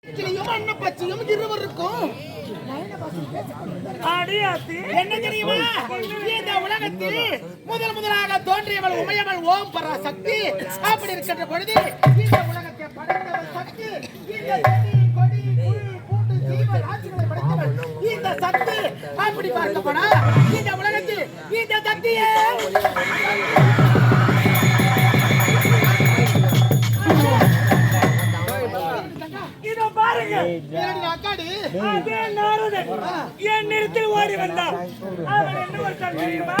அண்ணன் பச்சையும் இருவருக்கும் என்ன தெரியுமா? இந்த உலகத்தில் முதலாக தோன்றியவள் உமையவள் ஓம் பராசக்தி. அப்படி இருக்கின்ற பொழுது இந்த உலகத்தை படைத்தவள் சக்தி. இந்த செடி கொடி புல் பூண்டு ஜீவ ராசிகளை படைத்தவள் இந்த சக்தி. அப்படி பார்க்கப்போனா இந்த உலகத்தில் இந்த சக்தியே என் நிறுத்தில் ஓடி வந்தான். அவன் என்ன ஒரு தெரியுமா?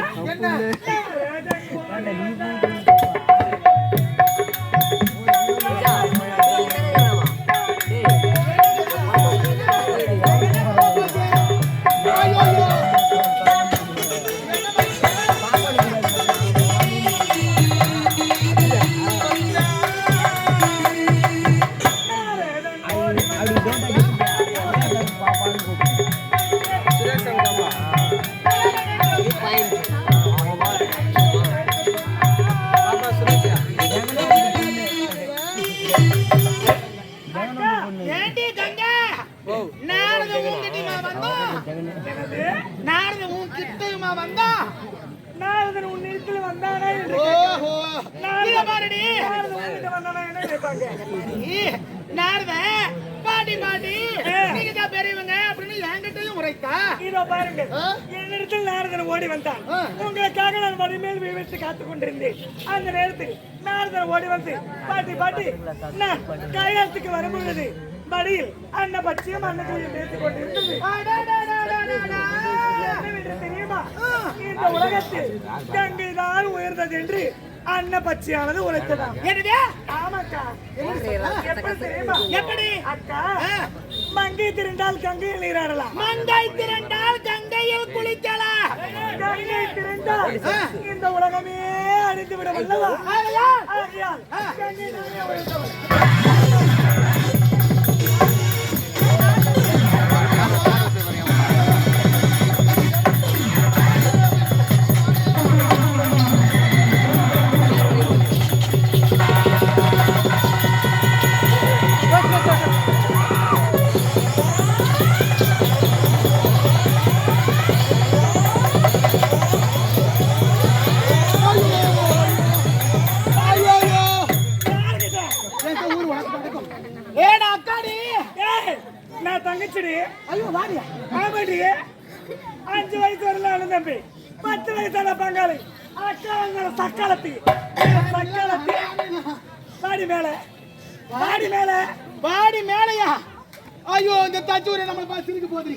பெரியவங்க அப்படின்னு என்கிட்டயும் உரைத்தா இதோ பாருங்க. என்னிடத்தில் நாரதன் ஓடி வந்தான். உங்களுக்காக நான் மடிமேல் விழித்து காத்துக் கொண்டிருந்தேன். அந்த நேரத்தில் நாரதன் ஓடி வந்து பாட்டி பாட்டி நான் கையாளத்துக்கு வரும்பொழுது மடியில் அன்ன பட்சியம் அன்னத்தையும் பேசிக் கொண்டிருந்தது. தெரியுமா? இந்த உலகத்தில் கங்கை தான் உயர்ந்தது என்று அன்ன பச்சையானது உழைத்ததாம். ஆமாக்கா. எப்படி தெரியுமா? எப்படி அக்கா? மங்கை திரண்டால் கங்கையில் நீராடலாம். மங்கை திரண்டால் கங்கையில் குளிக்கலாம். கங்கை திரண்டால் இந்த உலகமே அழிந்து விடும் அல்லவா? ஆகையால் கங்கை தானே உழைத்தவள். தங்கச்சிடி ஐயோ வாடியா ஆமாடி 5 வயசு வரல அண்ணன் தம்பி 10 வயசான பங்காளி அக்காங்க சக்காலத்தி பாடி மேலையா? ஐயோ இந்த தச்சூரை நம்மள பார்த்து சிரிக்க போகுது.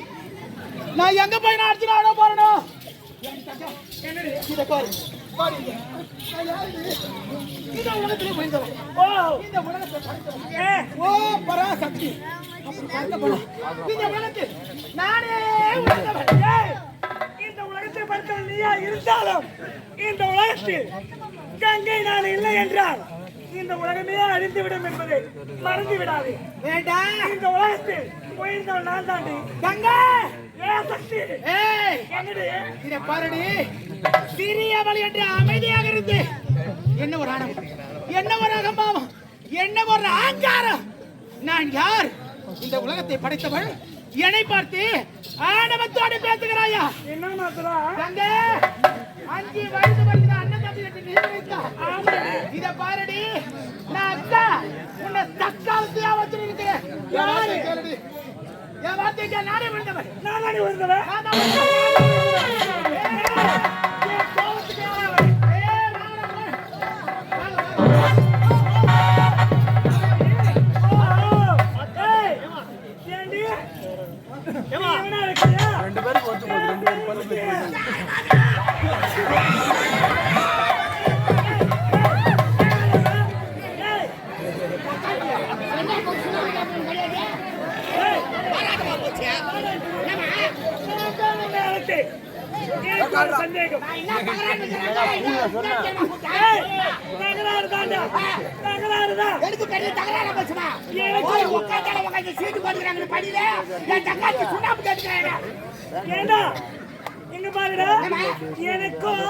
நான் எங்க போய் நான் அடிச்சு ஆட போறணும்? இத பாரு பாடி இந்த உலகத்துல போய்ந்தவன். ஓ இந்த உலகத்தை படைத்தவன் ஓ பராசக்தி. இந்த உலகத்தில் நானே உலகவன். இந்த உலகத்தை படைத்தவன் நீயா இருந்தாலும் இந்த உலகத்தில் கங்கை நான் இல்லை என்றால் இந்த உலகமே அழிந்துவிடும் என்பதை மறந்து விடாது. வேண்டாம். இந்த உலகத்தில் உயர்ந்தவன் நான் தாண்டி கங்கை சக்தி. இதை பாருடி சிறியவள் என்று அமைதியாக இருந்து என்ன ஒரு ஆணவம், என்ன ஒரு அகம்பாவம், என்ன ஒரு ஆங்காரம். நான் யார்? இந்த உலகத்தை படைத்தவள் என்னை பார்த்து ஆணவத்தோடு பேசுகிறாயா? என்ன மாத்திரா? கங்கை 5 வயசு வரைக்கும் அண்ணன் தம்பி என்று நினைத்தா. இத பாருடி நான் அக்கா உன்னை தக்காலத்தையா வச்சிருக்கிறேன். என் வார்த்தைக்கு நானே விழுந்தவன். நானே விழுந்தவன். ரெண்டு பேரும் ஒத்து போகுது. 2 பேரும் பல்லு பேசுறாங்க. சந்தேகம் எடுத்து பெரிய தகராறு பேசுமா? உட்காந்து உட்காந்து சீட்டு போட்டுக்கிறாங்க படியில என் தக்காச்சி சுண்ணாம்பு கேட்டுக்கிறாங்க. ஏண்டா இங்க பாருடா எனக்கும்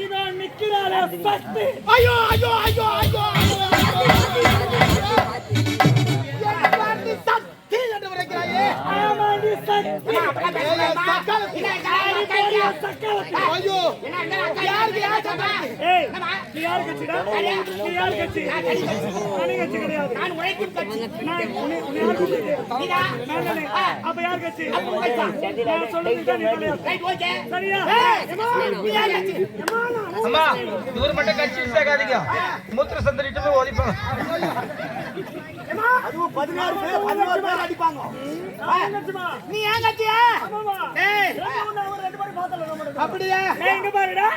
இவன் நிக்கிறாளே ஃபர்ஸ்ட். ஐயோ ஐயோ ஐயோ ஐயோ ஐயோ யாருக்கு யார் சத்தா ஏய் நீ யார் கட்சிடா நீ யார் கட்சி நானே கட்சி கிடையாது நான் உழைக்கும் கட்சி நீ யார் கட்சி நீடா நானே அப்ப யார் கட்சி நான் சொல்றது நீ ரைட் ஓகே சரியா நீ யார் கட்சி அம்மா இவர் மட்டும் கட்சி சேர்க்காதீங்க மூத்திர சந்தரிட்டு போய் ஓதிப்பாங்க அதுவும் 16 பேர் அடிப்பாங்க நீ ஏன் கட்சியா ஏய் ரெண்டு பேரும் பார்த்தல நம்ம அப்படியே இங்க பாருடா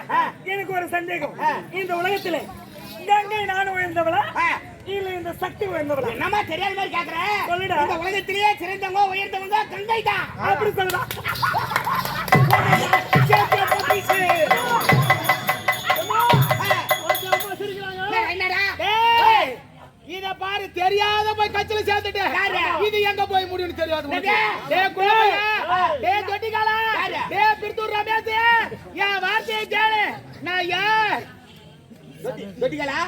எனக்கு ஒரு சந்தேகம் இந்த உலகத்திலே கங்கை நான் உயர்ந்தவளா இல்ல இந்த சக்தி உயர்ந்தவளா என்னமா தெரியாத மாதிரி கேக்குற சொல்லுடா இந்த உலகத்திலேயே சிறந்தவங்க உயர்ந்தவங்க கங்கை தான் அப்படி சொல்லுடா என்னடா இத பாரு தெரியாத போய் கட்சியில சேர்த்துட்டு இது எங்க போய் முடியும்னு தெரியாது டேய் குலவையா டேய் தொட்டிகாலா டேய் பிர்தூர் ரமேஷ் என் வார்த்தையை கேளு நான் யார் தொட்டிகாலா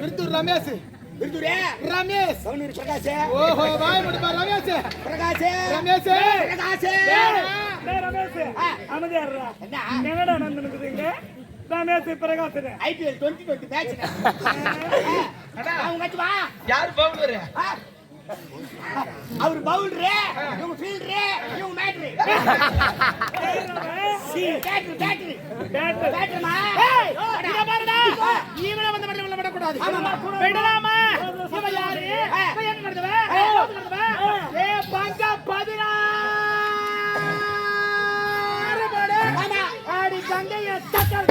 பிர்தூர் ரமேஷ் பிர்தூரே ரமேஷ் சௌனீர் பிரகாஷ் ஓஹோ வாய் முடிப்பா ரமேஷ் பிரகாஷ் ரமேஷ் பிரகாஷ் டேய் ரமேஷ் அமைதியாடுடா என்னடா நடந்துக்குதுங்க ரமேஷ் பிரகாஷ் ஐபிஎல் 2020 மேட்ச் அவங்க கட்சி வா யார் பவுலர் அவர் பவுலர் இவங்க ஃபீல்டர் இவங்க பேட்டரி பேட்டரி பேட்டரிமா ஏய் இத பாருடா இவன வந்து மடல விட கூடாது விடலாமா இவ யாரு இவ என்ன நடந்தவ ஏ பங்க 16 பட ஆமா ஆடி கங்கைய தக்கல்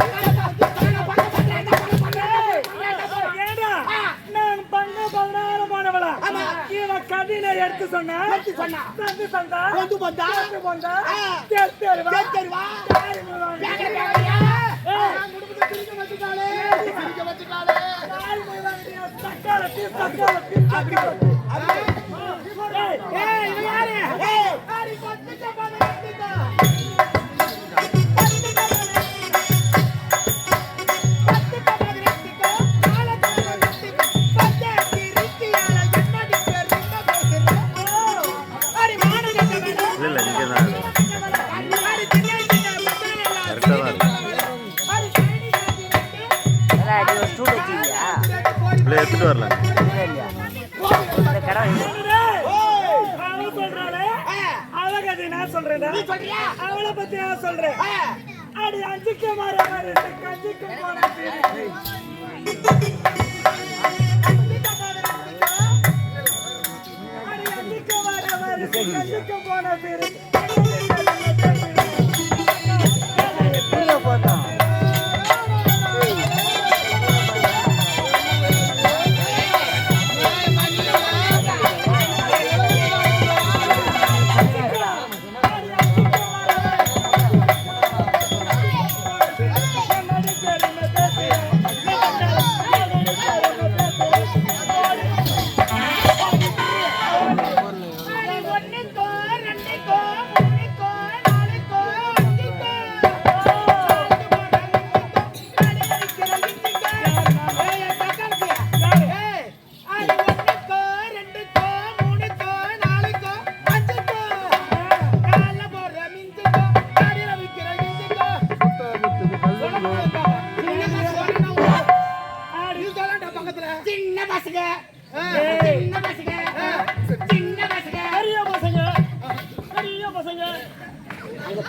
கதினை எடுத்து சொன்னா தந்து சந்தா வந்து வந்தா வந்தா கேட்கறவா குடும்பத்தை திரிக்க வச்சுட்டாளே ஏய் இவன் யாரு ஏய் ஆரி பத்திட்ட பத்திட்ட எடுத்துட்டு வரல அவளை நான் சொல்றேன் அவளை பத்தி நான் சொல்றேன் அடி அஞ்சுக்க மாற கஞ்சிக்க போன அடி அஞ்சுக்க மாற கஞ்சிக்க போன பேரு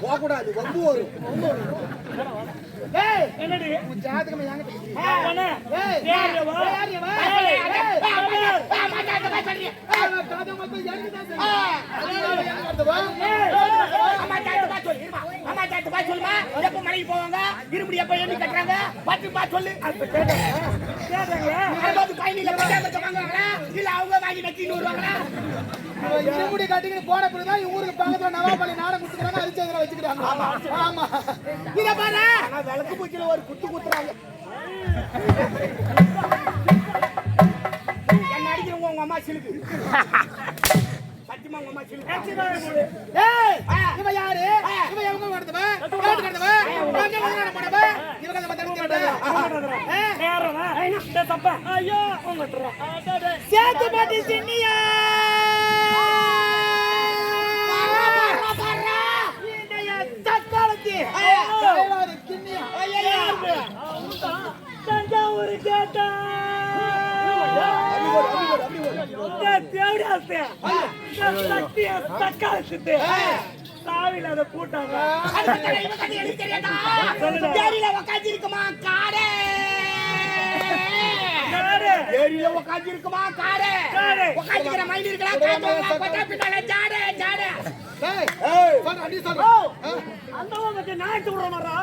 போகக்கூடாது வம்பு வரும் ஏய் என்னடி ஜாதகம் யாங்க அண்ணா ஏய் யாரவா மாட்டாத சொல்றீ காதம் மட்டும் யாருக்கு தான் தெரியும் யாங்க வரதுவா அம்மா தாத்து பா சொல்லுமா எப்ப மலைக்கு போவாங்க இருமுடி எப்ப எண்ணி கட்டறாங்க பாத்து பா சொல்லு அது கேட்டாங்க அது பைனில பட்டாம வாங்குவாங்களா இல்ல அவங்க வாங்கி நக்கின்னு வருவாங்களா இருமுடி கட்டிட்டு போன பிறகு தான் ஊருக்கு பக்கத்துல நவாபாளி நாட குத்துறாங்க அரிச்சேந்திர வச்சுக்கிறாங்க ஆமா ஆமா இத பாரு ஆனா விளக்கு பூச்சில ஒரு குத்து குத்துறாங்க என்ன அடிக்கிறவங்க உங்க அம்மா சிலுக்கு சத்தியமா உங்க அம்மா சிலுக்கு ஏய் இவ யாரு இவ எவங்க வரதுவ கேட்டு வரதுவ அங்க வந்து போறவ இவங்க நம்ம தடுத்து நேரமா டேய் தப்பா ஐயோ உங்கட்றா சேத்து பாட்டி சின்னியா சக்காலத்து சக்திய சக்காலத்து சாவில அத கூட்டாங்க ஏரியில உக்காந்து இருக்குமா காடே ஏரியில உக்காந்து இருக்குமா காடே உக்காந்துக்கிற மைண்ட் இருக்கலாம் கொட்டா பின்னால ஜாடே ஜாடே அந்த வந்து நாட்டு விட மாட்டா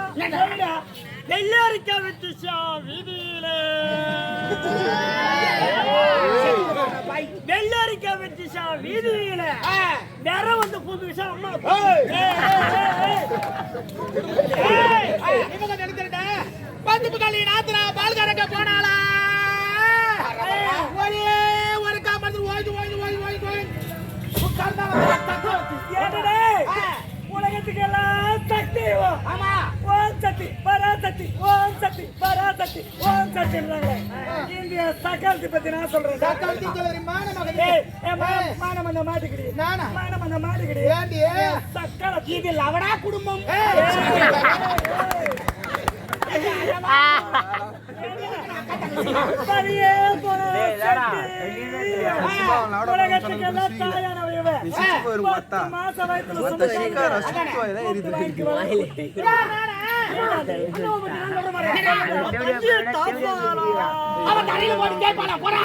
வெள்ளரிக்கா விட்டுச்சா வீதியில வெள்ளரிக்கா விட்டுச்சா வீதியில வேற வந்து புது விஷயம் அம்மா இவங்க நினைக்கிறேன் பத்து புகாலி நாத்திரா பால்காரங்க போனாலா ஒரே ஒரு காமத்து ஓய்ந்து ஓய்ந்து ஓய்ந்து ஓய்ந்து ஓய்ந்து உலகத்துக்கு எல்லாம் சக்தி ஆமா ஓம் சக்தி பராசக்தி ஓம் சக்தி பராசக்தி ஓம் சக்தி இந்திய சக்காலத்தை பத்தி நான் சொல்றேன் சக்காலத்தி சொல்றேன் மானமந்த மாட்டுக்கிடி நானா மானமந்த மாட்டுக்கிடி ஏண்டி சக்காலத்தி இது லவடா குடும்பம் சரியே போன உலகத்துக்கு எல்லாம் தாயானவ மாச வயசுல அவன் தலையில போட்டு கேட்பானா போறா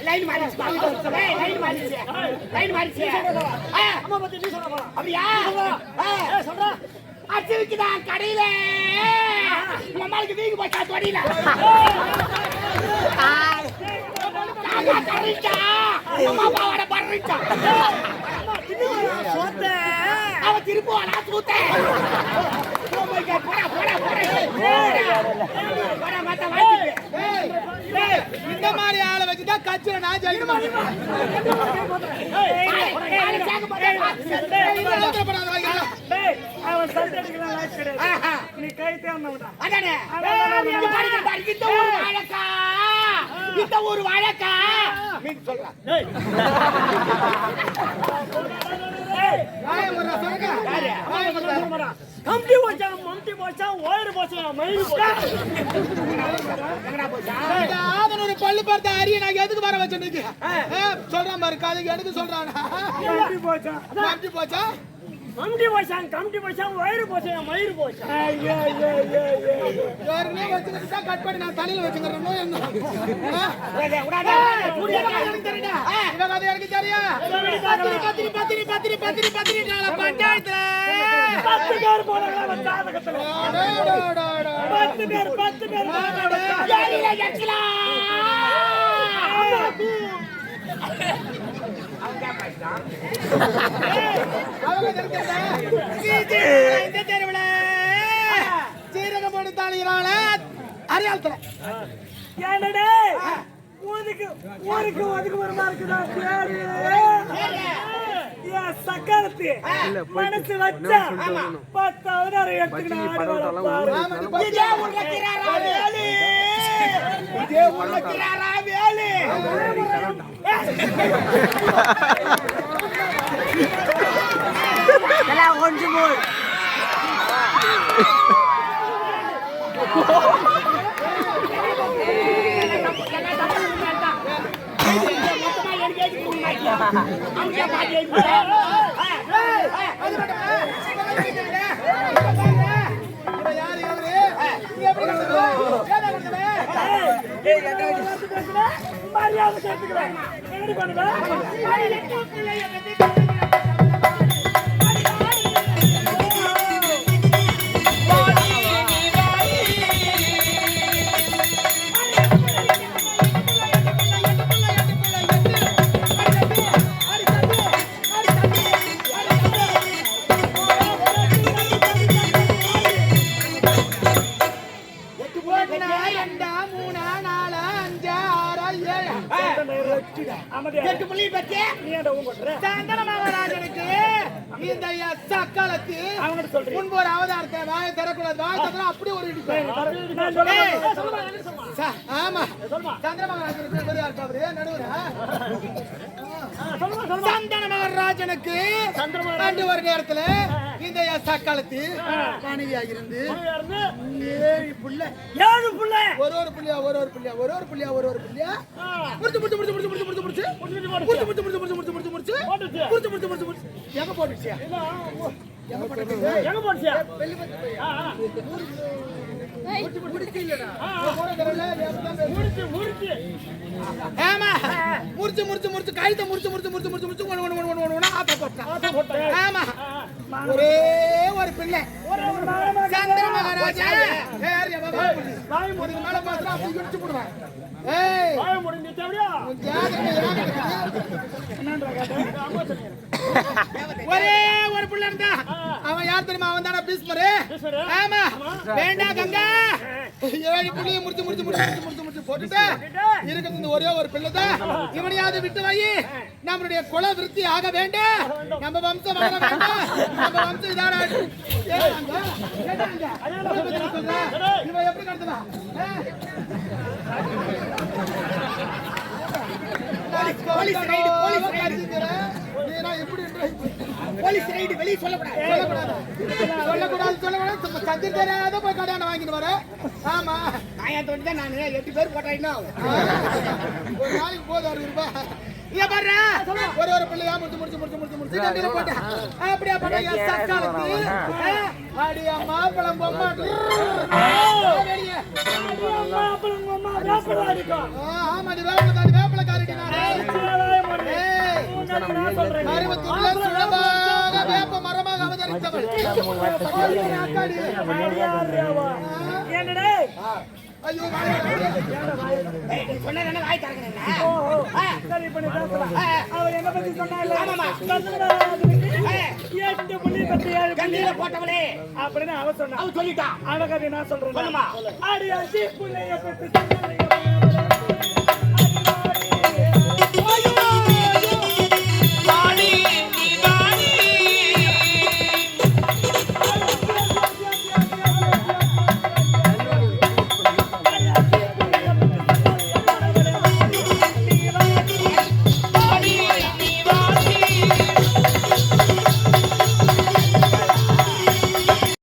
லைன் மாறிச்சு லைன் மாறிச்சு லைன் மாறிச்சு அம்மா பத்தி நீ சொல்ற அப்படியா சொல்ற அச்சு வச்சுதான் கடையில நம்மளுக்கு வீங்கி போச்சா தொடியில அம்மாவோட பறிச்சா அவன் திருப்புவானா தூத்த இந்த மாதிரி ஆளை வச்சுதான் கட்சியில நான் ஜெயிக்கணும் அவன் சண்டடிக்கலாம் லைஃப் கிடையாது நீ கை தேர்ந்தவன் அதானே இந்த ஒரு வழக்கா மீன் சொல்றா கம்பி போச்சா மம்டி போச்சா ஓயர் போச்சா மயிறு போச்சா ஒரு பள்ளு பார்த்த அரிய நான் எதுக்கு வர வச்சு சொல்றான் பாரு அதுக்கு எனக்கு சொல்றான் கம்பி போச்சா கம்பி போச்சா மம்டி போச்சா கம்பி போச்சா ஓயர் போச்சா மயிறு போச்சா ஐயோ ஐயோ ஐயோ யாருனே வச்சுக்கிட்டா கட் பண்ணி நான் தலையில வச்சுக்கறேனோ என்ன இவங்க அது எனக்கு தெரியும் பத்திரி பஞ்சாயத்துல 10 பேர் போறாங்க ஜாதகத்துல 10 பேர் யாரில எச்சலா இந்த தெருவுல சீரகம் போட்டு தாளிகிறாள அரியாளத்துல என்னடே ஊருக்கு ஒதுக்கு ஒரு மார்க்குதா சக்கரத்து மனசு வச்சா 10,000 எடுத்துக்கணும் கொஞ்சம் போய் மரியாதை சேர்த்துக்கிறேன் எப்படி பண்ணுவேன் முன்பு ஒரு அவதாரத்தை வாயை தரக்கூடாது வாயை தர அப்படி ஒரு ஆமா சந்திரமகராஜன் நடுவர் சந்தன மகாராஜனுக்கு அன்று ஒரு நேரத்துல இந்த சக்காலத்து மனைவியாக இருந்து 7 புள்ள ஒரு புள்ளியா முடிச்சு எங்க போட்டுச்சு ஆமா முடிச்சு கைத்த முடிச்சு ஆமா ஒரே ஒரு பிள்ளை சந்திர மகாராஜா மேல பாத்திரம் அப்படி இடிச்சு போடுவேன் ஒரே ஒரு பிள்ளை இருந்தா அவன் யார் தெரியுமா? அவன் தானே பீஸ்மரு. ஆமா வேண்டாம் கங்கா 7 புள்ளியை முடிச்சு போட்டுட்டு இருக்கிறது இந்த ஒரே ஒரு பிள்ளை தான். இவனையாவது விட்டு வை, நம்மளுடைய குல விருத்தி ஆக வேண்டும், நம்ம வம்சம் வளர வேண்டும், நம்ம வம்சம் இதான இவன் எப்படி கடத்தலாம்? வாங்கிட்டு வர ஆமா நான் 8 பேர் போட்டா ஒரு நாளைக்கு போதும் 60 ரூபாய். ஒரு பிள்ளையா முடிச்சு போட்டேன். அப்படியா அடியா மாப்பழம் பொம்மா ஆமாடி வேப்பல காரிடி வேப்ப மரமாக அவதரித்தவள். ஐயோ போட்டவளே அப்படின்னு அவ சொன்னா சொல்லிட்டா. அழகாக நான் சொல்றேன்.